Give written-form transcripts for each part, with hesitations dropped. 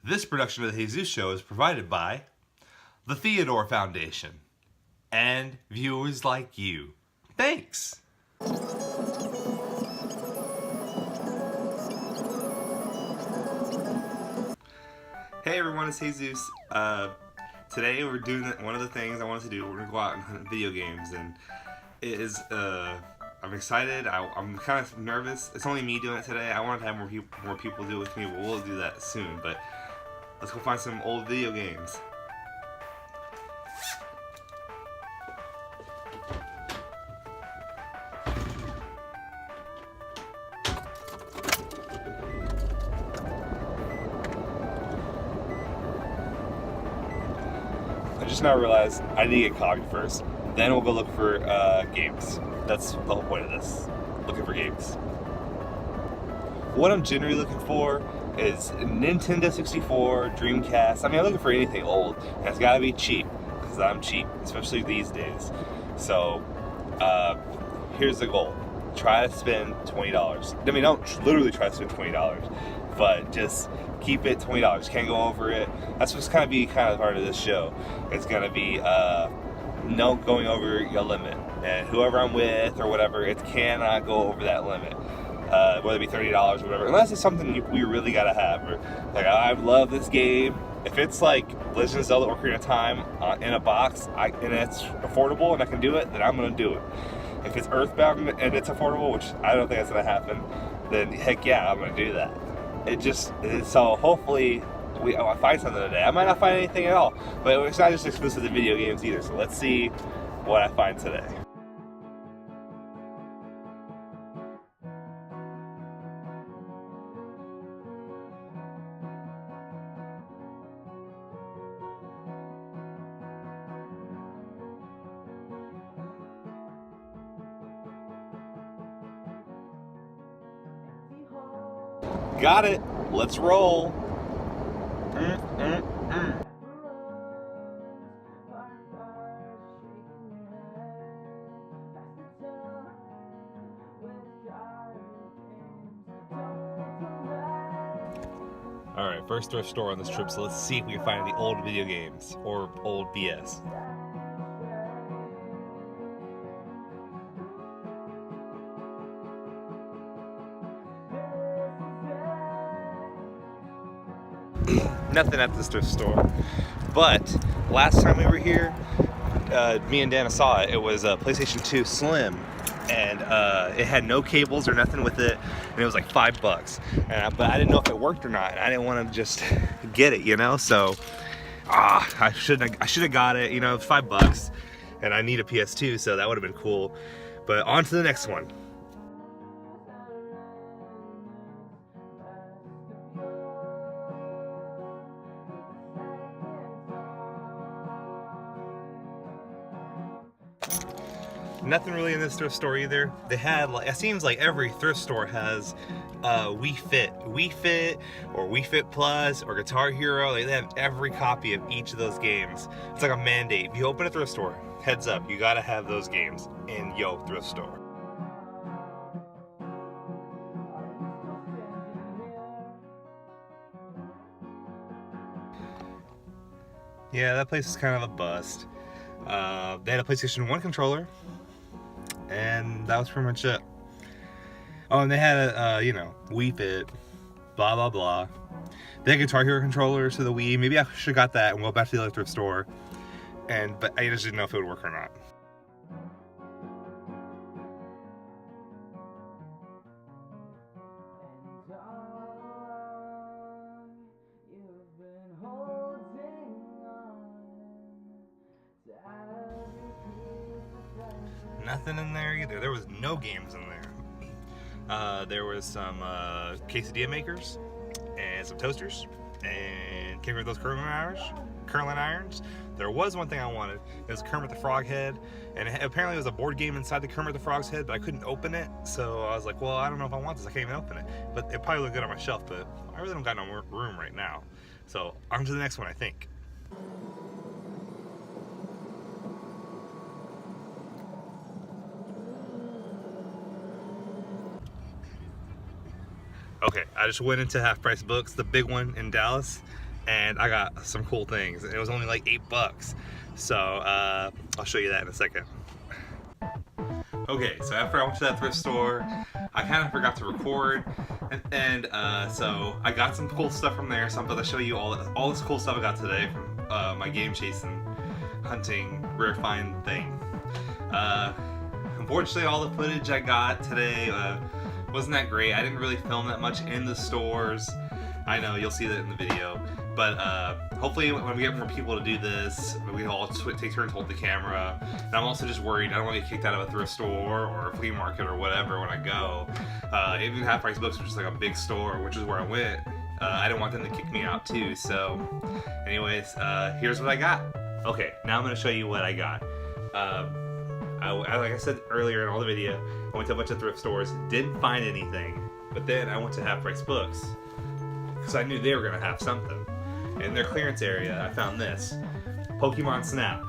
This production of the Jesus Show is provided by the Theodore Foundation and viewers like you. Thanks! Hey everyone, it's Jesus. Today we're doing one of the things I wanted to do. We're gonna go out and hunt video games, and it is, I'm excited. I'm kind of nervous. It's only me doing it today. I wanted to have more people do it with me, but we'll do that soon. But let's go find some old video games. I just now realized I need to get coffee first. Then we'll go look for games. That's the whole point of this. Looking for games. What I'm generally looking for is Nintendo 64, Dreamcast. I mean, I'm looking for anything old. And it's gotta be cheap, because I'm cheap, especially these days. So, here's the goal. Try to spend $20. I mean, don't literally try to spend $20, but just keep it $20. Can't go over it. That's what's gonna be kind of part of this show. It's gonna be no going over your limit, and whoever I'm with or whatever, it cannot go over that limit. Whether it be $30 or whatever, unless it's something we really gotta have. Or like, I love this game. If it's like Legend of Zelda: Ocarina of Time in a box, and it's affordable and I can do it, then I'm gonna do it. If it's Earthbound and it's affordable, which I don't think that's gonna happen, then heck yeah, I'm gonna do that. So hopefully I find something today. I might not find anything at all, but it's not just exclusive to video games either. So let's see what I find today. Got it. Let's roll. Alright, first thrift store on this trip, so let's see if we can find any old video games or old BS. Nothing at this thrift store, but last time we were here, me and Dana saw it. It was a PlayStation 2 Slim, and it had no cables or nothing with it, and it was like $5. But I didn't know if it worked or not, and I didn't want to just get it, you know. So I should have got it, you know. It was $5, and I need a PS2, so that would have been cool. But on to the next one. Nothing really in this thrift store either. They had, like, it seems like every thrift store has Wii Fit or Wii Fit Plus or Guitar Hero. They have every copy of each of those games. It's like a mandate. If you open a thrift store, heads up, you gotta have those games in your thrift store. Yeah, that place is kind of a bust. They had a PlayStation 1 controller, and that was pretty much it. Oh, and they had a, you know, Wii Fit, blah, blah, blah. They had Guitar Hero controllers to the Wii. Maybe I should have got that and go back to the other thrift store. But I just didn't know if it would work or not. Nothing in there either. There was no games in there. There was some quesadilla makers and some toasters, and came with those curling irons. There was one thing I wanted. It was Kermit the Frog head, and apparently there was a board game inside the Kermit the Frog's head, but I couldn't open it. So I was like, well, I don't know if I want this. I can't even open it. But it probably looked good on my shelf, but I really don't got no more room right now. So on to the next one, I think. Okay, I just went into Half Price Books, the big one in Dallas, and I got some cool things. It was only like $8. So I'll show you that in a second. Okay, so after I went to that thrift store, I kind of forgot to record, and so I got some cool stuff from there. So I'm about to show you all this cool stuff I got today from my game chasing, hunting, rare find thing. Unfortunately, all the footage I got today wasn't that great. I didn't really film that much in the stores. I know, you'll see that in the video. But hopefully when we get more people to do this, we all take turns hold the camera. And I'm also just worried I don't want to get kicked out of a thrift store or a flea market or whatever when I go. Even Half Price Books, which is like a big store, which is where I went, I didn't want them to kick me out too. So anyways, here's what I got. Okay, now I'm going to show you what I got. Like I said earlier in all the video, I went to a bunch of thrift stores, didn't find anything. But then I went to Half Price Books because I knew they were going to have something. In their clearance area, I found this Pokemon Snap,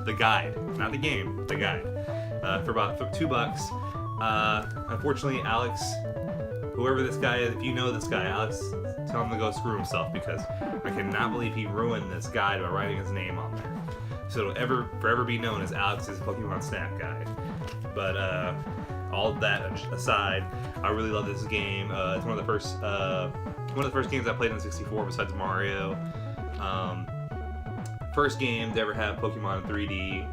the guide, not the game, the guide, for about $2. Unfortunately, Alex, whoever this guy is, if you know this guy, Alex, tell him to go screw himself, because I cannot believe he ruined this guide by writing his name on there. So it'll forever be known as Alex's Pokemon Snap guide. But all of that aside, I really love this game. It's one of the first games I played on 64 besides Mario. First game to ever have Pokemon in 3D.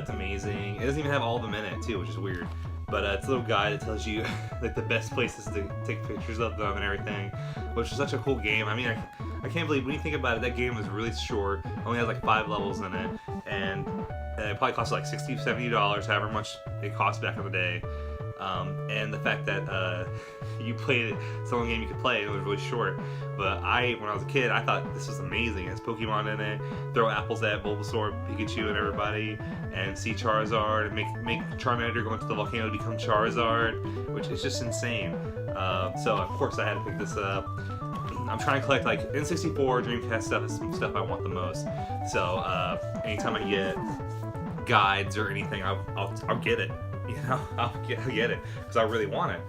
It's amazing. It doesn't even have all of them in it too, which is weird. But it's a little guide that tells you like the best places to take pictures of them and everything, which is such a cool game. I mean, I can't believe when you think about it, that game was really short. Only has like 5 levels in it, and it probably cost like $60, $70, however much it cost back in the day. And the fact that you played it, it's the only game you could play, and it was really short. But when I was a kid, I thought this was amazing. It has Pokemon in it, throw apples at Bulbasaur, Pikachu, and everybody, and see Charizard, and make Charmander go into the volcano to become Charizard, which is just insane. So of course I had to pick this up. I'm trying to collect like N64, Dreamcast stuff is some stuff I want the most. So anytime I get guides or anything, I'll get it. You know, I'll get it because I really want it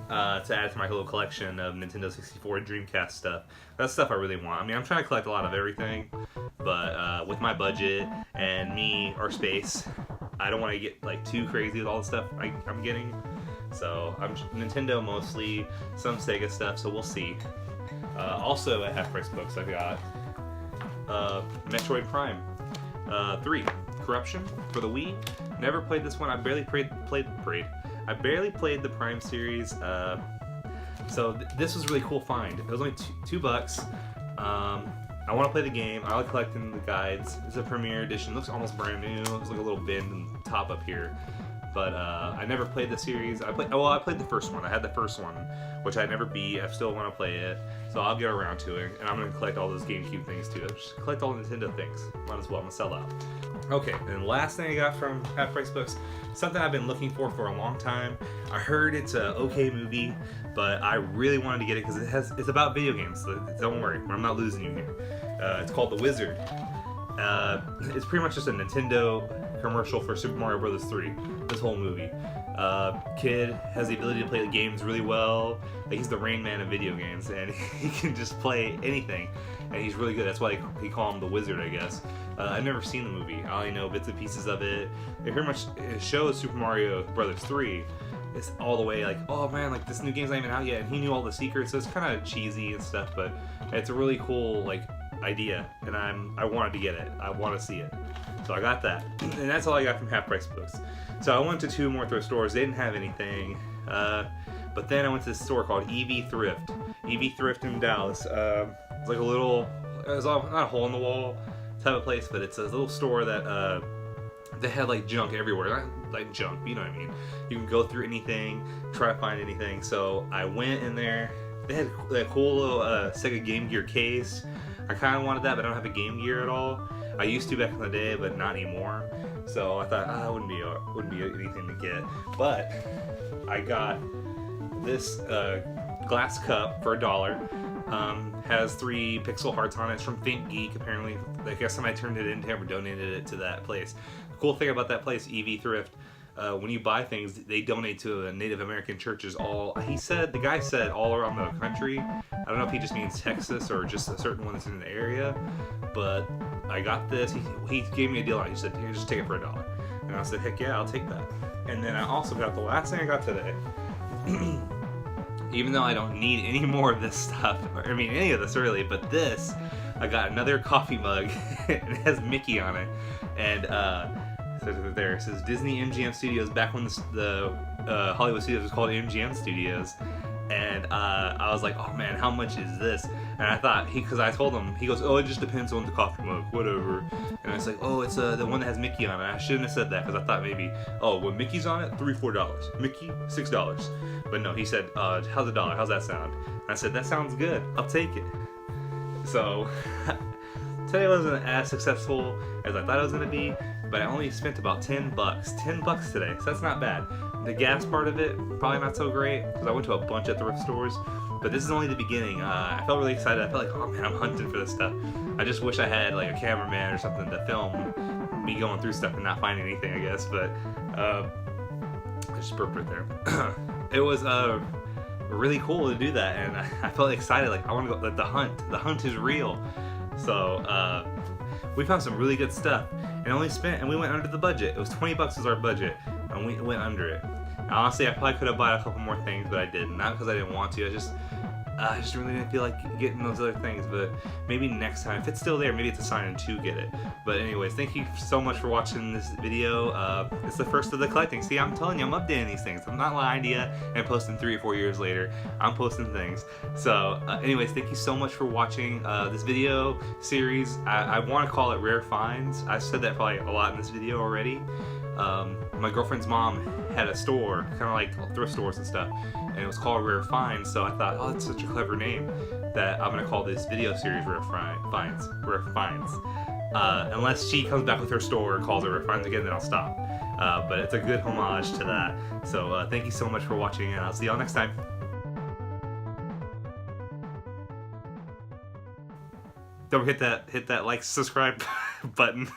to add to my little collection of Nintendo 64 and Dreamcast stuff. That's stuff I really want. I mean, I'm trying to collect a lot of everything, but with my budget and our space, I don't want to get like too crazy with all the stuff I'm getting. So I'm Nintendo mostly, some Sega stuff. So we'll see. Also at Half Price Books, I got Metroid Prime 3 Corruption for the Wii. Never played this one. I barely played the Prime series. So this was a really cool find. It was only $2. I want to play the game. I like collecting the guides. It's a premiere edition. It looks almost brand new. It's like a little bend and top up here. But I never played the series. I played the first one. I had the first one, which I never beat. I still want to play it, so I'll get around to it. And I'm gonna collect all those GameCube things too. Just collect all the Nintendo things. Might as well. I'm gonna sell out. Okay, and the last thing I got from Half Price Books, something I've been looking for a long time. I heard it's a okay movie, but I really wanted to get it because it's about video games. So don't worry, I'm not losing you here. It's called The Wizard. It's pretty much just a Nintendo commercial for Super Mario Bros. 3. This whole movie. Kid has the ability to play the games really well. Like, he's the Rain Man of video games, and he can just play anything, and he's really good. That's why he call him the Wizard, I guess. I've never seen the movie. I only know bits and pieces of it. It pretty much shows Super Mario Bros. 3. It's all the way like, oh man, like this new game's not even out yet, and he knew all the secrets. So it's kind of cheesy and stuff, but it's a really cool like idea, and I wanted to get it. I want to see it. So I got that, and that's all I got from Half Price Books. So I went to 2 more thrift stores. They didn't have anything, but then I went to this store called EV Thrift. EV Thrift in Dallas. It's like it's not a hole in the wall type of place, but it's a little store that they had like junk everywhere. Not like junk, but you know what I mean. You can go through anything, try to find anything. So I went in there. They had that cool little Sega Game Gear case. I kind of wanted that, but I don't have a Game Gear at all. I used to back in the day, but not anymore. So I thought, it wouldn't be anything to get. But I got this glass cup for $1. Has 3 pixel hearts on it. It's from Think Geek, apparently. I guess somebody turned it in, or donated it to that place. The cool thing about that place, EV Thrift, when you buy things, they donate to a Native American churches the guy said all around the country. I don't know if he just means Texas or just a certain one that's in the area, but I got this. He gave me a deal on it. He said, here, just take it for $1. And I said, heck yeah, I'll take that. And then I also got the last thing I got today. Even though I don't need any more of this stuff, I mean any of this really, but this, I got another coffee mug, and it has Mickey on it, and so there it says Disney MGM Studios, back when the Hollywood Studios was called MGM Studios, and I was like, oh man, how much is this? And I thought, because I told him, he goes, oh, it just depends on the coffee mug, whatever. And I was like, oh, it's the one that has Mickey on it. I shouldn't have said that, because I thought maybe, oh, when Mickey's on it, $3-4. Mickey, $6. But no, he said, how's $1? How's that sound? And I said, that sounds good. I'll take it. So, today wasn't as successful as I thought it was going to be, but I only spent about $10. $10 today, so that's not bad. The gas part of it, probably not so great, because I went to a bunch of thrift stores, but this is only the beginning. I felt really excited. I felt like, oh man, I'm hunting for this stuff. I just wish I had like a cameraman or something to film me going through stuff and not finding anything, I guess, but I just burped right there. It was really cool to do that, and I felt excited, like I want to go, like the hunt is real. So we found some really good stuff, and we went under the budget. It was $20 was our budget, and we went under it. And honestly, I probably could have bought a couple more things, but I didn't. Not because I didn't want to. I just really didn't feel like getting those other things. But maybe next time, if it's still there, maybe it's a sign to get it. But anyways, thank you so much for watching this video. It's the first of the collecting. See, I'm telling you, I'm updating these things. I'm not lying to you and posting 3 or 4 years later. I'm posting things. So anyways, thank you so much for watching this video series. I want to call it Rare Finds. I've said that probably a lot in this video already. My girlfriend's mom had a store, kind of like thrift stores and stuff, and it was called Rare Finds, so I thought, oh, that's such a clever name that I'm going to call this video series Rare Finds. Unless she comes back with her store and calls it Rare Finds again, then I'll stop. But it's a good homage to that. So thank you so much for watching, and I'll see y'all next time. Don't forget hit that like, subscribe button.